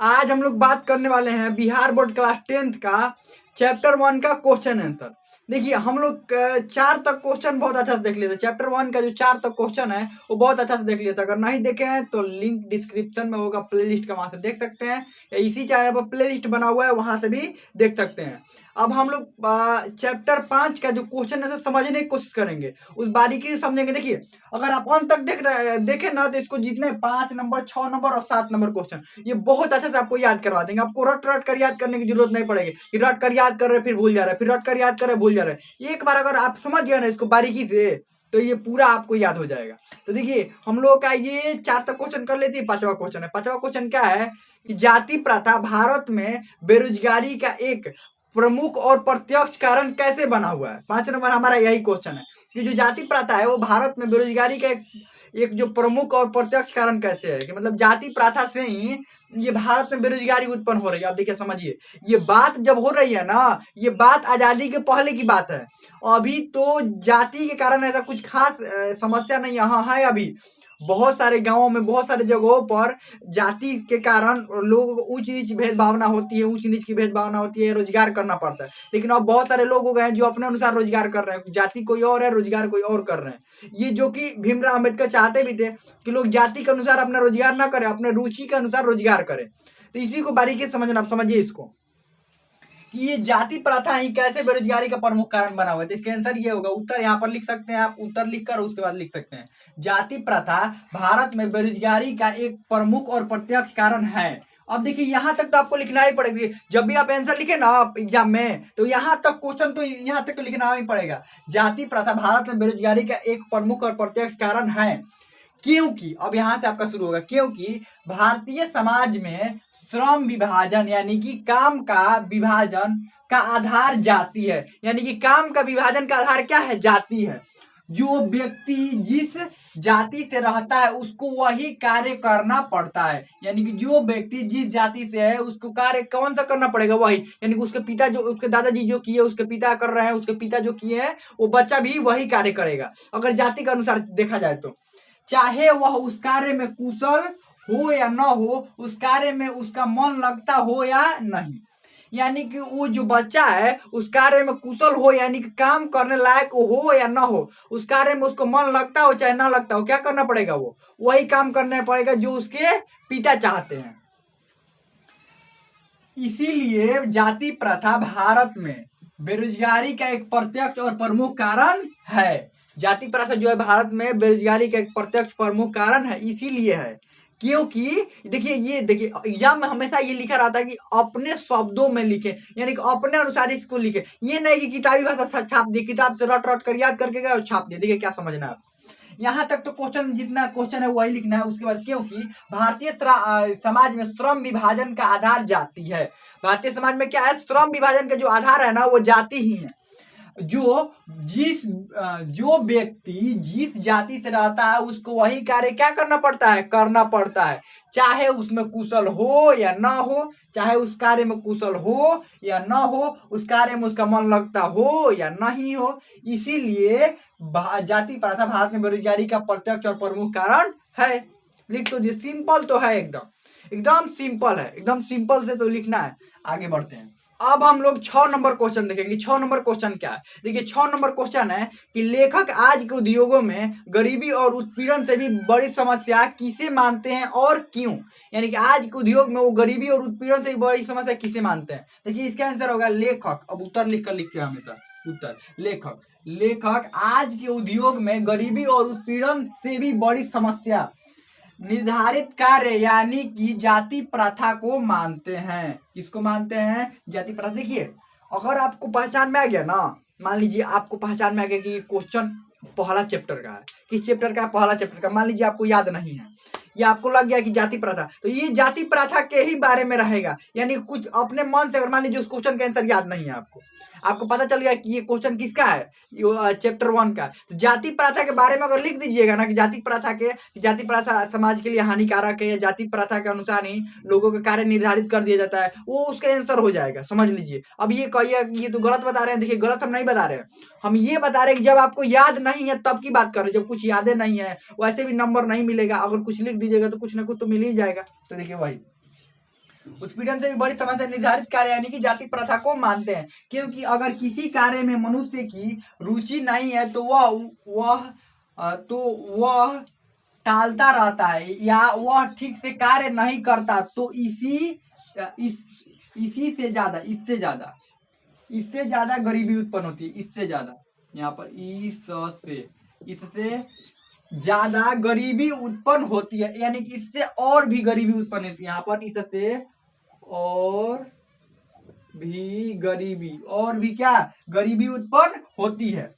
आज हम लोग बात करने वाले हैं बिहार बोर्ड क्लास 10th का चैप्टर 1 का क्वेश्चन आंसर। देखिए हम लोग 4 तक क्वेश्चन बहुत अच्छा से देख लिए थे। चैप्टर 1 का जो 4 तक क्वेश्चन है वो बहुत अच्छा से देख लिया था। अगर नहीं देखे हैं तो लिंक डिस्क्रिप्शन में होगा प्लेलिस्ट का, वहां से देख सकते हैं, या इसी चैनल पर प्लेलिस्ट बना हुआ है वहां से भी देख सकते हैं। अब हम लोग चैप्टर 5 का जो क्वेश्चन है समझने की कोशिश करेंगे, उस बारीकी से समझेंगे। देखिए अगर आप अंत तक देखें ना तो इसको जितने 5 नंबर, 6 नंबर और 7 नंबर क्वेश्चन ये बहुत अच्छे से आपको याद करवा देंगे। आपको रट रट कर याद करने की जरूरत नहीं पड़ेगी कि रट कर याद कर रहे फिर भूल जा रहे, फिर रट कर याद कर रहे भूल जा रहे। एक बार अगर आप समझ गए ना इसको बारीकी से तो ये पूरा आपको याद हो जाएगा। तो देखिए हम लोग का ये 4 तक क्वेश्चन कर लेते हैं। 5वां क्वेश्चन है। 5वां क्वेश्चन क्या है कि जाति प्रथा भारत में बेरोजगारी का एक प्रमुख और प्रत्यक्ष कारण कैसे बना हुआ है। 5 नंबर हमारा यही क्वेश्चन है कि जो जाति प्रथा है वो भारत में बेरोजगारी का एक जो प्रमुख और प्रत्यक्ष कारण कैसे है कि मतलब जाति प्रथा से ही ये भारत में बेरोजगारी उत्पन्न हो रही है। आप देखिए समझिए, ये बात जब हो रही है ना, ये बात आजादी के पहले की बात है। अभी तो जाति के कारण ऐसा कुछ खास समस्या नहीं यहाँ है। अभी बहुत सारे गांवों में, बहुत सारे जगहों पर जाति के कारण लोगों को ऊंच नीच भेदभावना होती है, ऊंच नीच की भेदभावना होती है, रोजगार करना पड़ता है। लेकिन अब बहुत सारे लोग हो गए हैं जो अपने अनुसार रोजगार कर रहे हैं। जाति कोई और है, रोजगार कोई और कर रहे हैं। ये जो कि भीमराव अम्बेडकर चाहते भी थे कि लोग जाति के अनुसार अपना रोजगार ना करें, अपने रुचि के अनुसार रोजगार करें। तो इसी को बारीकी से समझना। आप समझिए इसको कि ये जाति प्रथा ही कैसे बेरोजगारी का प्रमुख कारण बना हुआ है। तो इसका आंसर ये होगा, उत्तर यहाँ पर लिख सकते हैं आप, उत्तर लिखकर उसके बाद लिख सकते हैं जाति प्रथा भारत में बेरोजगारी का एक प्रमुख और प्रत्यक्ष कारण है। अब देखिए यहाँ तक तो आपको लिखना ही पड़ेगा। जब भी आप आंसर लिखे ना एग्जाम में तो यहाँ तक क्वेश्चन तो यहाँ तक तो लिखना ही पड़ेगा। जाति प्रथा भारत में बेरोजगारी का एक प्रमुख और प्रत्यक्ष कारण है क्योंकि, अब यहां से आपका शुरू होगा, क्योंकि भारतीय समाज में श्रम विभाजन यानी कि काम का विभाजन का आधार जाति है। यानी कि काम का विभाजन का आधार क्या है? जाति है। जो व्यक्ति जिस जाति से रहता है उसको वही कार्य करना पड़ता है। यानी कि जो व्यक्ति जिस जाति से है उसको कार्य कौन सा करना पड़ेगा? वही। यानी कि उसके पिता जो, उसके दादाजी जो किए उसके पिता कर रहे हैं, उसके पिता जो किए हैं वो बच्चा भी वही कार्य करेगा अगर जाति के अनुसार देखा जाए तो। चाहे वह उस कार्य में कुशल हो या न हो, उस कार्य में उसका मन लगता हो या नहीं। यानी कि वो जो बच्चा है उस कार्य में कुशल हो, यानी कि काम करने लायक हो या न हो, उस कार्य में उसको मन लगता हो चाहे ना लगता हो, क्या करना पड़ेगा? वो वही काम करना पड़ेगा जो उसके पिता चाहते हैं। इसीलिए जाति प्रथा भारत में बेरोजगारी का एक प्रत्यक्ष और प्रमुख कारण है। जाति प्रथा जो है भारत में बेरोजगारी का एक प्रत्यक्ष प्रमुख कारण है, इसीलिए है क्योंकि देखिए, ये देखिए एग्जाम में हमेशा ये लिखा रहता है कि अपने शब्दों में लिखे, यानी कि अपने अनुसार इसको लिखे। ये नहीं कि किताबी भाषा छाप दी, किताब से रट रट कर याद करके गए और छाप दिया। देखिए क्या समझना है आप, यहाँ तक तो क्वेश्चन जितना क्वेश्चन है वही लिखना है। उसके बाद क्योंकि भारतीय समाज में श्रम विभाजन का आधार जाति है। भारतीय समाज में क्या है? श्रम विभाजन का जो आधार है ना वो जाति ही है। जो व्यक्ति जिस जाति से रहता है उसको वही कार्य क्या करना पड़ता है? करना पड़ता है, चाहे उसमें कुशल हो या ना हो, चाहे उस कार्य में कुशल हो या ना हो, उस कार्य में उसका मन लगता हो या नहीं हो। इसीलिए जाति प्रथा भारत में बेरोजगारी का प्रत्यक्ष और प्रमुख कारण है। लिख तो सिंपल तो है, एकदम एकदम सिंपल है, एकदम सिंपल से तो लिखना है। आगे बढ़ते हैं। अब हम लोग 6 नंबर क्वेश्चन देखेंगे। 6 नंबर क्वेश्चन क्या है? देखिए 6 नंबर क्वेश्चन है कि लेखक आज के उद्योगों में गरीबी और उत्पीड़न से भी बड़ी समस्या किसे मानते हैं और क्यों? यानी कि आज के उद्योग में वो गरीबी और उत्पीड़न से भी बड़ी समस्या किसे मानते हैं? देखिए इसका आंसर होगा लेखक। अब उत्तर लिख कर लिखते हैं हमेशा, उत्तर लेखक आज के उद्योग में गरीबी और उत्पीड़न से भी बड़ी समस्या निर्धारित कार्य यानी कि जाति प्रथा को मानते हैं। किसको मानते हैं? जाति प्रथा। देखिए अगर आपको पहचान में आ गया ना, मान लीजिए आपको पहचान में आ गया कि क्वेश्चन पहला चैप्टर का है, किस चैप्टर का है? पहला चैप्टर का। मान लीजिए आपको याद नहीं है, ये आपको लग गया कि जाति प्रथा, तो ये जाति प्रथा के ही बारे में रहेगा। यानी कुछ अपने मन से, अगर मान लीजिए उस क्वेश्चन का आंसर याद नहीं है आपको पता चल गया कि ये क्वेश्चन किसका है? चैप्टर 1 का। तो जाति प्रथा के बारे में अगर लिख दीजिएगा ना कि जाति प्रथा समाज के लिए हानिकारक है, या जाति प्रथा के अनुसार ही लोगों का कार्य निर्धारित कर दिया जाता है, वो उसका आंसर हो जाएगा। समझ लीजिए। अब ये कहिए कि ये तो गलत बता रहे हैं। देखिए गलत हम नहीं बता रहे हैं, हम ये बता रहे हैं कि जब आपको याद नहीं है तब की बात कर रहे हैं। जब कुछ यादें नहीं है वैसे भी नंबर नहीं मिलेगा, अगर कुछ लिख दीजिएगा तो कुछ ना कुछ तो मिल ही जाएगा। तो देखिए वही उत्पीड़न से भी बड़ी समस्या निर्धारित कार्य यानी कि जाति प्रथा को मानते हैं, क्योंकि अगर किसी कार्य में मनुष्य की रुचि नहीं है तो वह टालता रहता है या वह ठीक से कार्य नहीं करता, तो इससे ज्यादा गरीबी उत्पन्न होती है। इससे ज्यादा, यहाँ पर इससे ज्यादा गरीबी उत्पन्न होती है, यानी कि इससे और भी गरीबी उत्पन्न होती है। यहाँ पर इससे और भी क्या गरीबी उत्पन्न होती है।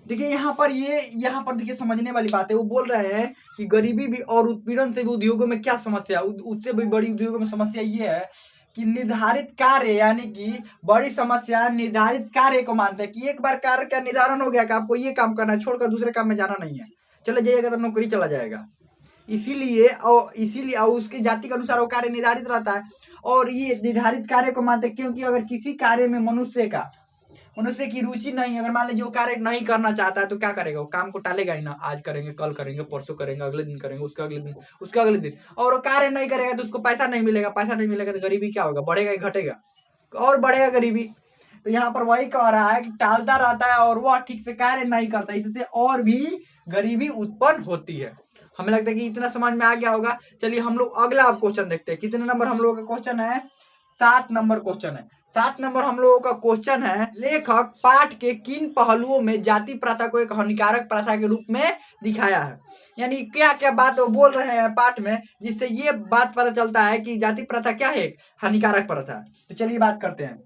देखिए यहाँ पर देखिए समझने वाली बात है। वो बोल रहे हैं कि गरीबी भी और उत्पीड़न से भी उद्योगों में क्या समस्या, उससे भी बड़ी उद्योगों में समस्या ये है कि निर्धारित कार्य, यानी कि बड़ी समस्या निर्धारित कार्य को मानते हैं कि एक बार कार्य का निर्धारण हो गया कि आपको ये काम करना है, छोड़कर दूसरे काम में जाना नहीं है, चले जाइएगा तो नौकरी चला जाएगा। इसीलिए और उसकी जाति के अनुसार वो कार्य निर्धारित रहता है, और ये निर्धारित कार्य को मानते हैं क्योंकि अगर किसी कार्य में मनुष्य की रुचि नहीं, अगर मान लीजिए वो कार्य नहीं करना चाहता है तो क्या करेगा, वो काम को टालेगा ही ना। आज करेंगे, कल करेंगे, परसों करेंगे, अगले दिन करेंगे, उसके अगले दिन, और वो कार्य नहीं करेगा तो उसको पैसा नहीं मिलेगा तो गरीबी क्या होगा, बढ़ेगा ही घटेगा, और बढ़ेगा गरीबी। तो यहाँ पर वही कह रहा है कि टालता रहता है और वह ठीक से कार्य नहीं करता, इससे और भी गरीबी उत्पन्न होती है। हमें लगता है कि इतना समझ में आ गया होगा। चलिए हम लोग अगला क्वेश्चन देखते हैं। कितने नंबर हम लोगों का क्वेश्चन है? 7 नंबर क्वेश्चन है। 7 नंबर हम लोगों का क्वेश्चन है, लेखक पाठ के किन पहलुओं में जाति प्रथा को एक हानिकारक प्रथा के रूप में दिखाया है। यानी क्या क्या बात वो बोल रहे हैं पाठ में, जिससे ये बात पता चलता है कि जाति प्रथा क्या है, हानिकारक प्रथा। तो चलिए बात करते हैं।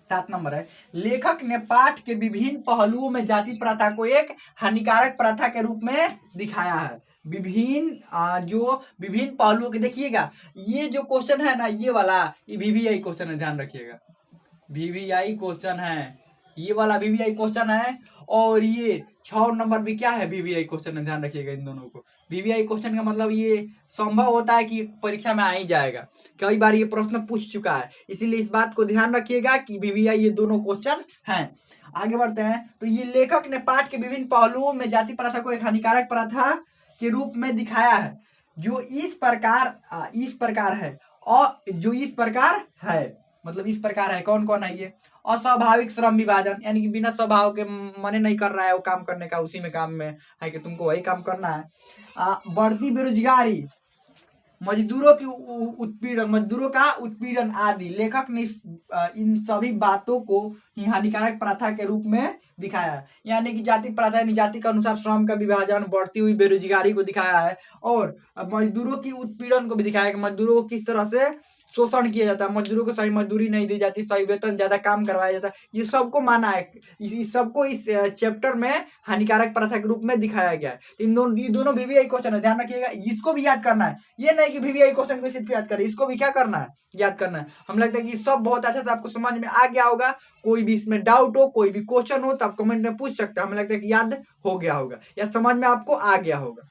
7 नंबर है, लेखक ने पाठ के विभिन्न पहलुओं में जाति प्रथा को एक हानिकारक प्रथा के रूप में दिखाया है। विभिन्न पहलुओं के, देखिएगा ये जो क्वेश्चन है ना, ये वाला ये VVI क्वेश्चन है, ध्यान रखिएगा। VVI क्वेश्चन है, ये वाला VVI क्वेश्चन है, और ये 6 नंबर भी क्या है, VVI क्वेश्चन है, ध्यान रखिएगा इन दोनों को। VVI क्वेश्चन का मतलब ये संभव होता है कि परीक्षा में आ ही जाएगा, कई बार ये प्रश्न पूछ चुका है, इसीलिए इस बात को ध्यान रखिएगा कि VVI ये दोनों क्वेश्चन हैं। आगे बढ़ते हैं। तो ये लेखक ने पाठ के विभिन्न पहलुओं में जाति प्रथा को एक हानिकारक प्रथा के रूप में दिखाया है, जो इस प्रकार है, और जो इस प्रकार है, मतलब इस प्रकार है। कौन कौन है ये? अस्वाभाविक श्रम विभाजन, यानी कि बिना स्वभाव के मने नहीं कर रहा है वो काम करने का, उसी में काम में है कि तुमको वही काम करना है। बढ़ती बेरोजगारी, मजदूरों का उत्पीड़न आदि। लेखक ने इन सभी बातों को ही हानिकारक प्रथा के रूप में दिखाया है। यानी कि जाति प्रथा यानी जाति के अनुसार श्रम का विभाजन, बढ़ती हुई बेरोजगारी को दिखाया है, और मजदूरों की उत्पीड़न को भी दिखाया है कि मजदूरों को किस तरह से शोषण किया जाता है, मजदूरों को सही मजदूरी नहीं दी जाती, सही वेतन, ज्यादा काम करवाया जाता है, ये सबको माना है। इस सबको इस चैप्टर में हानिकारक प्रथा के रूप में दिखाया गया है। ये दोनों VVI क्वेश्चन है, ध्यान रखिएगा, इसको भी याद करना है। ये नहीं कि VVI क्वेश्चन को सिर्फ याद करें, इसको भी क्या करना है, याद करना है। हमें लगता है कि सब बहुत अच्छा से आपको समझ में आ गया होगा। कोई भी इसमें डाउट हो, कोई भी क्वेश्चन हो तो आप कमेंट में पूछ सकते हैं। हमें लगता है कि याद हो गया होगा या समझ में आपको आ गया होगा।